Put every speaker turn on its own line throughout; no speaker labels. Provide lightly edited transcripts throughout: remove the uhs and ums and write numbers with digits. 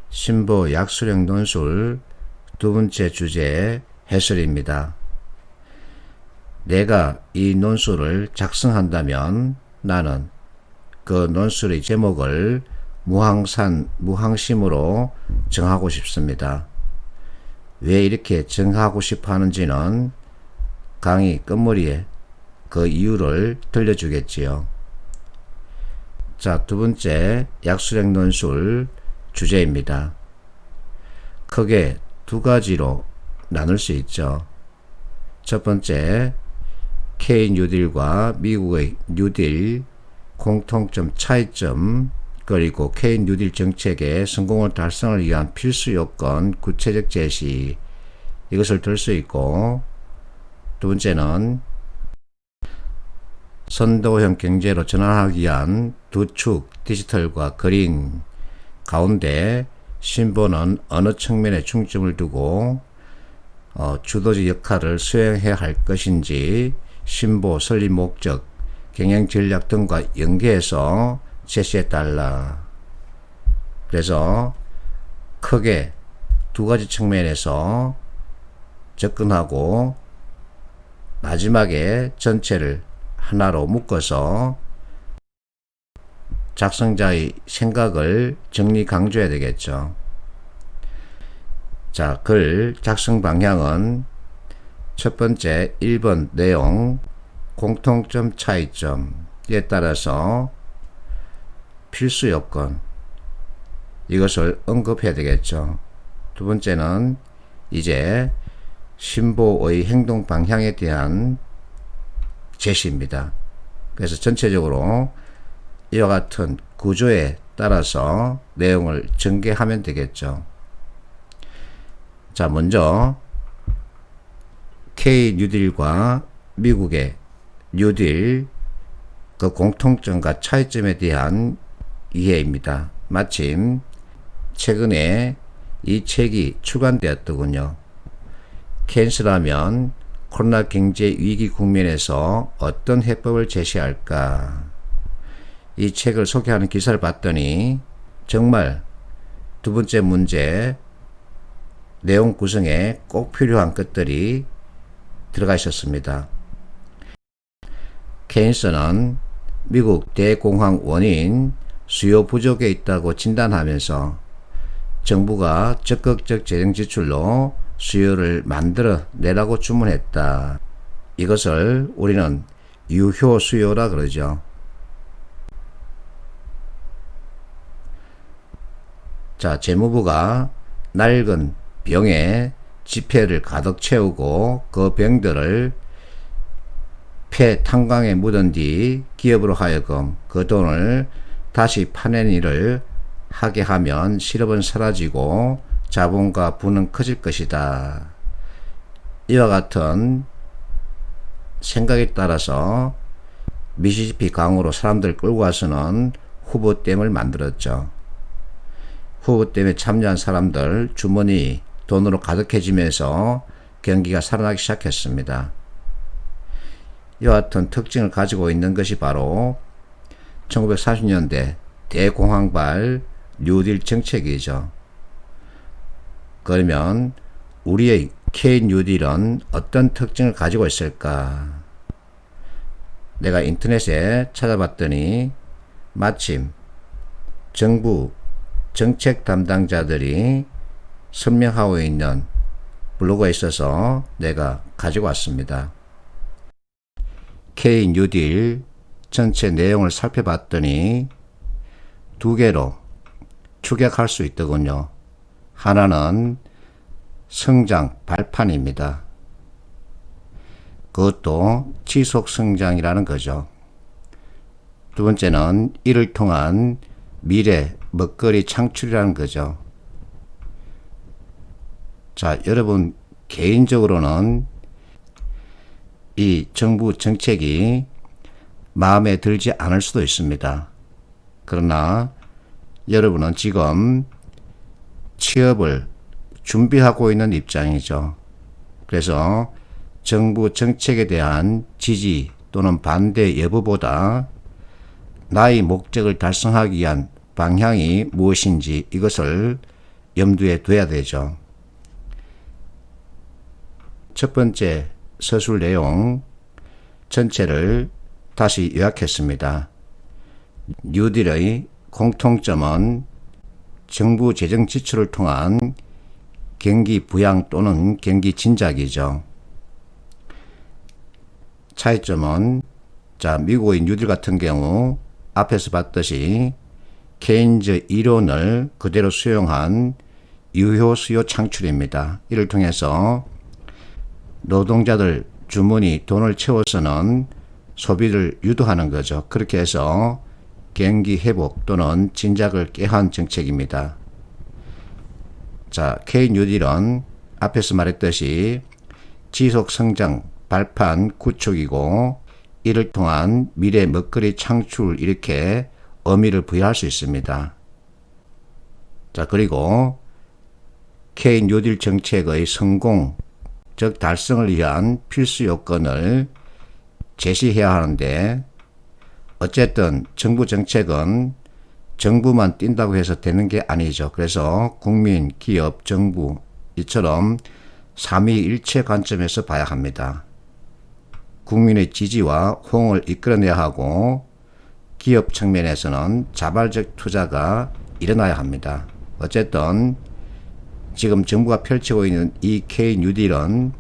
신보 약수령 논술 두 번째 주제 해설입니다. 내가 이 논술을 작성한다면 나는 그 논술의 제목을 무항심으로 정하고 싶습니다. 왜 이렇게 정하고 싶어 하는지는 강의 끝머리에 그 이유를 들려주겠지요. 자, 두 번째 약수령 논술 주제입니다. 크게 두 가지로 나눌 수 있죠. 첫 번째, K 뉴딜과 미국의 뉴딜 공통점 차이점, 그리고 K 뉴딜 정책의 성공을 달성을 위한 필수 요건 구체적 제시, 이것을 들 수 있고, 두 번째는 선도형 경제로 전환하기 위한 두 축 디지털과 그린 가운데 신보는 어느 측면에 중점을 두고 주도적 역할을 수행해야 할 것인지 신보 설립 목적, 경영 전략 등과 연계해서 제시해달라. 그래서 크게 두 가지 측면에서 접근하고 마지막에 전체를 하나로 묶어서 작성자의 생각을 정리 강조해야 되겠죠. 자, 글 작성 방향은 첫 번째 1번 내용 공통점 차이점에 따라서 필수 요건 이것을 언급해야 되겠죠. 두 번째는 이제 신보의 행동 방향에 대한 제시입니다. 그래서 전체적으로 이와 같은 구조에 따라서 내용을 전개하면 되겠죠. 자, 먼저 K 뉴딜과 미국의 뉴딜 그 공통점과 차이점에 대한 이해입니다. 마침 최근에 이 책이 출간되었더군요. 케인스라면 코로나 경제 위기 국면에서 어떤 해법을 제시할까? 이 책을 소개하는 기사를 봤더니 정말 두 번째 문제 내용 구성에 꼭 필요한 것들이 들어가 있었습니다. 케인스는 미국 대공황 원인 수요 부족에 있다고 진단하면서 정부가 적극적 재정 지출로 수요를 만들어 내라고 주문했다. 이것을 우리는 유효 수요라 그러죠. 자, 재무부가 낡은 병에 지폐를 가득 채우고 그 병들을 폐 탄광에 묻은 뒤 기업으로 하여금 그 돈을 다시 파낸 일을 하게 하면 실업은 사라지고 자본과 부는 커질 것이다. 이와 같은 생각에 따라서 미시시피 강으로 사람들 끌고 가서는 후보댐을 만들었죠. 후보댐에 참여한 사람들 주머니 돈으로 가득해지면서 경기가 살아나기 시작했습니다. 이와 같은 특징을 가지고 있는 것이 바로 1940년대 대공황발 뉴딜 정책이죠. 그러면 우리의 K 뉴딜은 어떤 특징을 가지고 있을까? 내가 인터넷에 찾아봤더니 마침 정부 정책 담당자들이 설명하고 있는 블로그에 있어서 내가 가지고 왔습니다. K 뉴딜 전체 내용을 살펴봤더니 두 개로 축약할 수 있더군요. 하나는 성장 발판입니다. 그것도 지속 성장이라는 거죠. 두 번째는 이를 통한 미래 먹거리 창출이라는 거죠. 자, 여러분 개인적으로는 이 정부 정책이 마음에 들지 않을 수도 있습니다. 그러나 여러분은 지금 취업을 준비하고 있는 입장이죠. 그래서 정부 정책에 대한 지지 또는 반대 여부보다 나의 목적을 달성하기 위한 방향이 무엇인지 이것을 염두에 둬야 되죠. 첫 번째 서술 내용 전체를 다시 요약했습니다. 뉴딜의 공통점은 정부 재정 지출을 통한 경기 부양 또는 경기 진작이죠. 차이점은 미국의 뉴딜 같은 경우 앞에서 봤듯이 케인즈 이론을 그대로 수용한 유효 수요 창출입니다. 이를 통해서 노동자들 주머니 돈을 채워서는 소비를 유도하는 거죠. 그렇게 해서 경기 회복 또는 진작을 꾀한 정책입니다. 케인 뉴딜은 앞에서 말했듯이 지속 성장 발판 구축이고 이를 통한 미래 먹거리 창출 이렇게 의미를 부여할 수 있습니다. 그리고 케인 뉴딜 정책의 성공, 즉 달성을 위한 필수 요건을 제시해야 하는데 어쨌든 정부 정책은 정부만 뛴다고 해서 되는 게 아니죠. 그래서 국민, 기업, 정부 이처럼 삼위일체 관점에서 봐야 합니다. 국민의 지지와 호응을 이끌어내야 하고 기업 측면에서는 자발적 투자가 일어나야 합니다. 어쨌든 지금 정부가 펼치고 있는 이 K 뉴딜은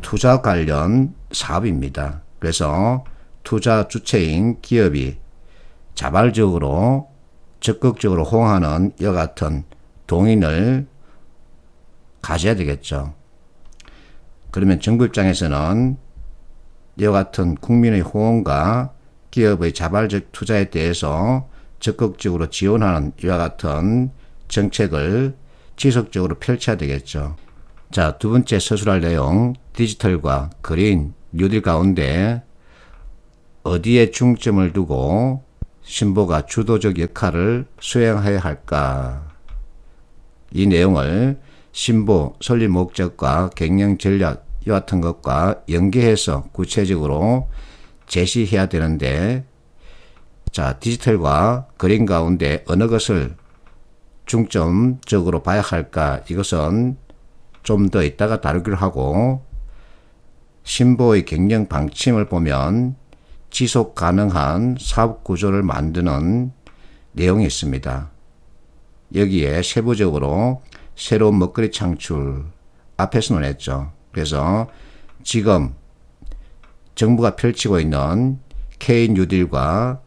투자 관련 사업입니다. 그래서 투자 주체인 기업이 자발적으로 적극적으로 호응하는 이와 같은 동인을 가져야 되겠죠. 그러면 정부 입장에서는 이와 같은 국민의 호응과 기업의 자발적 투자에 대해서 적극적으로 지원하는 이와 같은 정책을 지속적으로 펼쳐야 되겠죠. 두 번째 서술할 내용, 디지털과 그린, 뉴딜 가운데 어디에 중점을 두고 신보가 주도적 역할을 수행해야 할까? 이 내용을 신보 설립 목적과 경영 전략 이와 같은 것과 연계해서 구체적으로 제시해야 되는데 디지털과 그린 가운데 어느 것을 중점적으로 봐야 할까? 이것은 좀 더 이따가 다루기로 하고 신보의 경영 방침을 보면 지속 가능한 사업 구조를 만드는 내용이 있습니다. 여기에 세부적으로 새로운 먹거리 창출 앞에서 논했죠. 그래서 지금 정부가 펼치고 있는 K 뉴딜과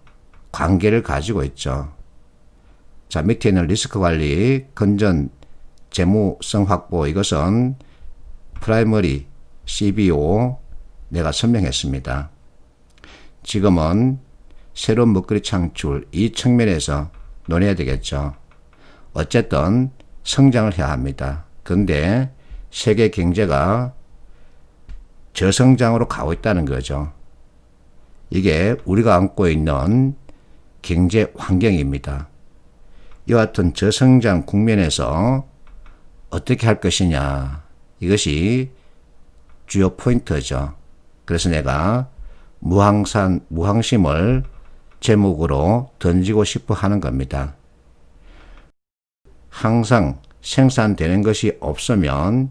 관계를 가지고 있죠. 밑에 있는 리스크 관리, 건전 재무성 확보 이것은 프라이머리 CBO 내가 설명했습니다. 지금은 새로운 먹거리 창출 이 측면에서 논해야 되겠죠. 어쨌든 성장을 해야 합니다. 그런데 세계 경제가 저성장으로 가고 있다는 거죠. 이게 우리가 안고 있는 경제 환경입니다. 이와 같은 저성장 국면에서 어떻게 할 것이냐 이것이 주요 포인트죠. 그래서 내가 무항심을 제목으로 던지고 싶어 하는 겁니다. 항상 생산되는 것이 없으면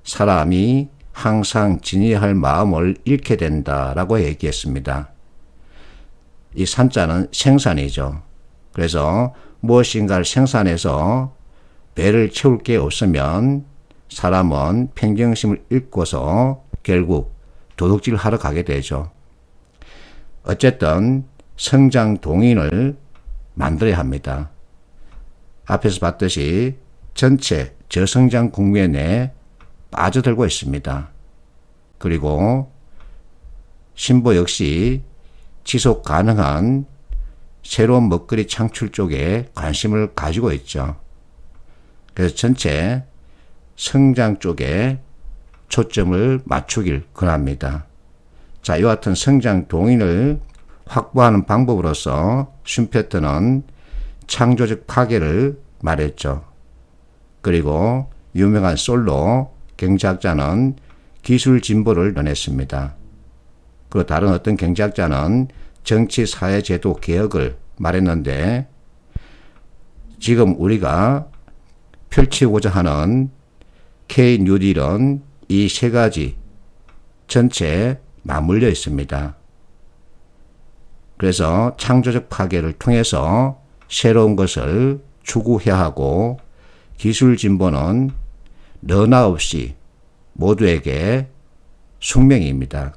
사람이 항상 지녀야 할 마음을 잃게 된다라고 얘기했습니다. 이 산자는 생산이죠. 그래서 무엇인가를 생산해서 배를 채울 게 없으면 사람은 평정심을 잃고서 결국 도둑질을 하러 가게 되죠. 어쨌든 성장 동인을 만들어야 합니다. 앞에서 봤듯이 전체 저성장 국면에 빠져들고 있습니다. 그리고 신보 역시 지속 가능한 새로운 먹거리 창출 쪽에 관심을 가지고 있죠. 그래서 전체 성장 쪽에 초점을 맞추길 권합니다. 이와 같은 성장 동인을 확보하는 방법으로서 슌페터는 창조적 파괴를 말했죠. 그리고 유명한 솔로 경제학자는 기술 진보를 논했습니다. 그리고 다른 어떤 경제학자는 정치 사회 제도 개혁을 말했는데 지금 우리가 펼치고자 하는 K 뉴딜은 이 세 가지 전체에 맞물려 있습니다. 그래서 창조적 파괴를 통해서 새로운 것을 추구해야 하고, 기술 진보는 너나 없이 모두에게 숙명입니다.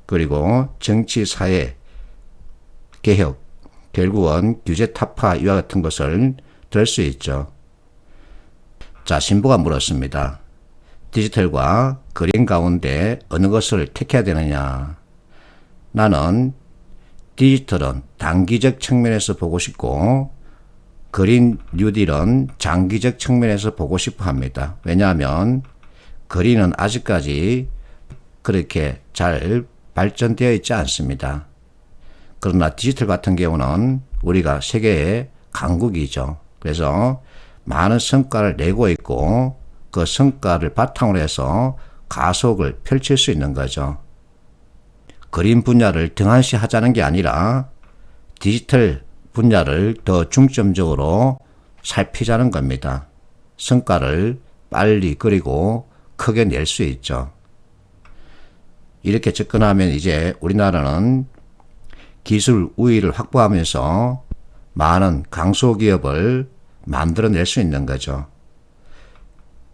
그리고 정치, 사회, 개혁, 결국은 규제 타파 이와 같은 것을 들 수 있죠. 자, 신부가 물었습니다. 디지털과 그린 가운데 어느 것을 택해야 되느냐? 나는 디지털은 단기적 측면에서 보고 싶고, 그린 뉴딜은 장기적 측면에서 보고 싶어 합니다. 왜냐하면 그린은 아직까지 그렇게 잘 발전되어 있지 않습니다. 그러나 디지털 같은 경우는 우리가 세계의 강국이죠. 그래서 많은 성과를 내고 있고, 그 성과를 바탕으로 해서 가속을 펼칠 수 있는 거죠. 그린 분야를 등한시하자는 게 아니라 디지털 분야를 더 중점적으로 살피자는 겁니다. 성과를 빨리 그리고 크게 낼 수 있죠. 이렇게 접근하면 이제 우리나라는 기술 우위를 확보하면서 많은 강소기업을 만들어낼 수 있는 거죠.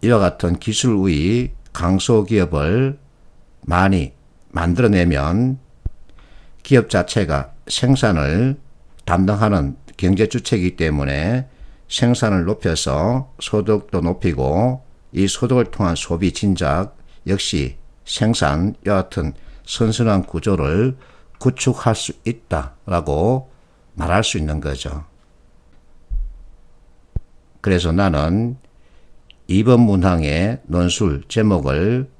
이와 같은 기술 우위, 강소기업을 많이 만들어내면 기업 자체가 생산을 담당하는 경제주체이기 때문에 생산을 높여서 소득도 높이고, 이 소득을 통한 소비 진작 역시 생산, 여하튼 선순환 구조를 구축할 수 있다라고 말할 수 있는 거죠. 그래서 나는 이번 문항의 논술 제목을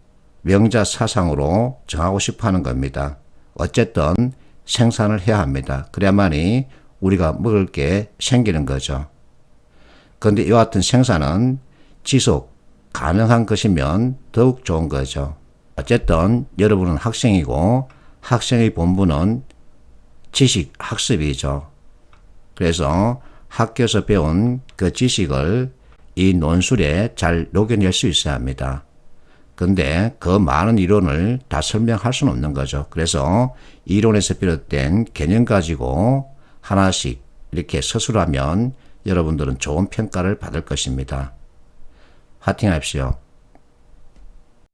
명자사상으로 정하고 싶어 하는 겁니다. 어쨌든 생산을 해야 합니다. 그래야만이 우리가 먹을 게 생기는 거죠. 그런데 이와 같은 생산은 지속 가능한 것이면 더욱 좋은 거죠. 어쨌든 여러분은 학생이고, 학생의 본분은 지식 학습이죠. 그래서 학교에서 배운 그 지식을 이 논술에 잘 녹여낼 수 있어야 합니다. 근데 그 많은 이론을 다 설명할 수는 없는 거죠. 그래서 이론에서 비롯된 개념 가지고 하나씩 이렇게 서술하면 여러분들은 좋은 평가를 받을 것입니다. 화이팅 하십시오.